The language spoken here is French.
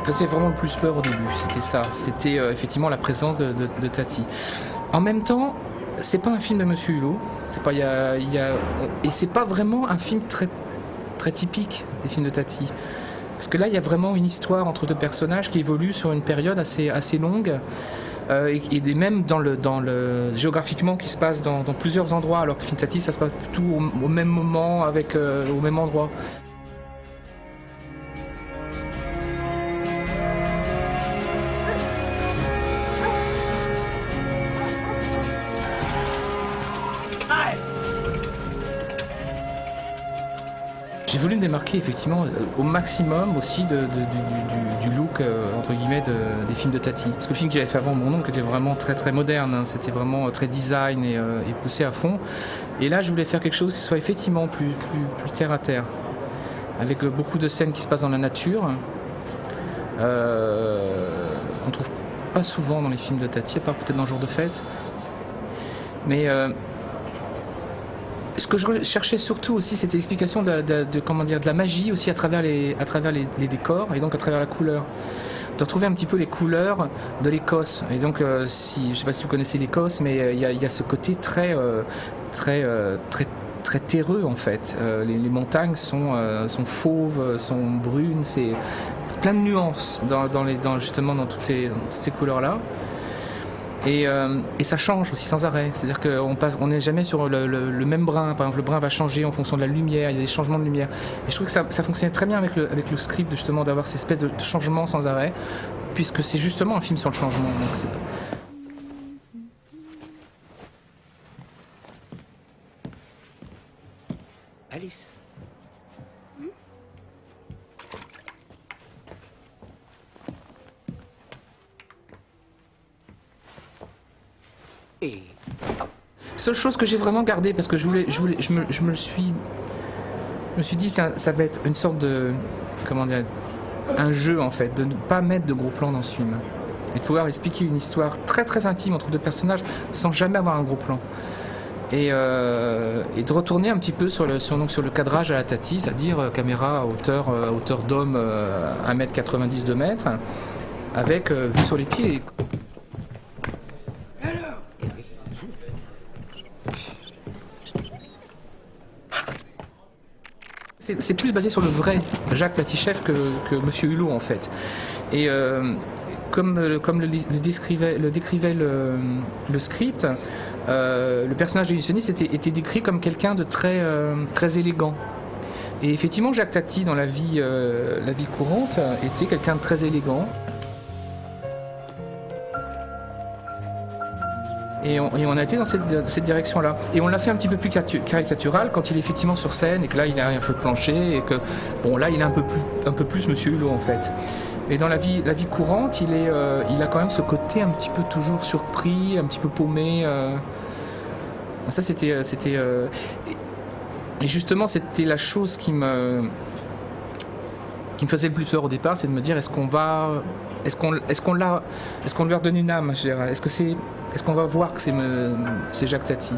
faisait vraiment le plus peur au début, c'était ça. C'était effectivement la présence de Tati. En même temps, c'est pas un film de Monsieur Hulot. C'est pas, et c'est pas vraiment un film très, très typique des films de Tati. Parce que là, il y a vraiment une histoire entre deux personnages qui évolue sur une période assez longue. Et même géographiquement qui se passe dans plusieurs endroits, alors que le film Tati, ça se passe tout au même moment, au même endroit. J'ai voulu me démarquer effectivement au maximum aussi du look entre guillemets des films de Tati. Parce que le film qu'il avait fait avant, Mon oncle, était vraiment très très moderne, hein. C'était vraiment très design et poussé à fond. Et là je voulais faire quelque chose qui soit effectivement plus terre à terre. Avec beaucoup de scènes qui se passent dans la nature. Qu'on trouve pas souvent dans les films de Tati, à part peut-être dans Jour de fête. Mais ce que je cherchais surtout aussi, c'était l'explication de la magie aussi à travers les décors et donc à travers la couleur. De retrouver un petit peu les couleurs de l'Écosse. Et donc, je ne sais pas si vous connaissez l'Écosse, mais il y a ce côté très terreux en fait. Les montagnes sont fauves, sont brunes, c'est plein de nuances justement dans toutes ces couleurs-là. Et ça change aussi sans arrêt. C'est-à-dire qu'on n'est jamais sur le même brin. Par exemple, le brin va changer en fonction de la lumière. Il y a des changements de lumière. Et je trouve que ça fonctionnait très bien avec le script, justement, d'avoir ces espèces de changements sans arrêt, puisque c'est justement un film sur le changement. Donc c'est pas... Alice. Et... Seule chose que j'ai vraiment gardée, parce que je me suis dit ça va être une sorte de, comment dire, un jeu en fait, de ne pas mettre de gros plans dans ce film et de pouvoir expliquer une histoire très très intime entre deux personnages sans jamais avoir un gros plan. Et de retourner un petit peu sur le cadrage à la Tati, c'est-à-dire caméra à hauteur d'homme 1m90, 2 mètres, avec vue sur les pieds. C'est plus basé sur le vrai Jacques Tati-Chef que Monsieur Hulot en fait. Et comme le décrivait le script, le personnage de l'illusionniste était décrit comme quelqu'un de très élégant. Et effectivement, Jacques Tati dans la vie courante était quelqu'un de très élégant. Et on a été dans cette direction-là. Et on l'a fait un petit peu plus caricatural quand il est effectivement sur scène et que là il a un feu de plancher et que bon là il est un peu plus Monsieur Hulot en fait. Et dans la vie courante, il a quand même ce côté un petit peu toujours surpris, un petit peu paumé. Ça c'était et justement c'était la chose qui me faisait le plus peur au départ, c'est de me dire est-ce qu'on lui redonne une âme, je dirais. Est-ce qu'on va voir que c'est Jacques Tati?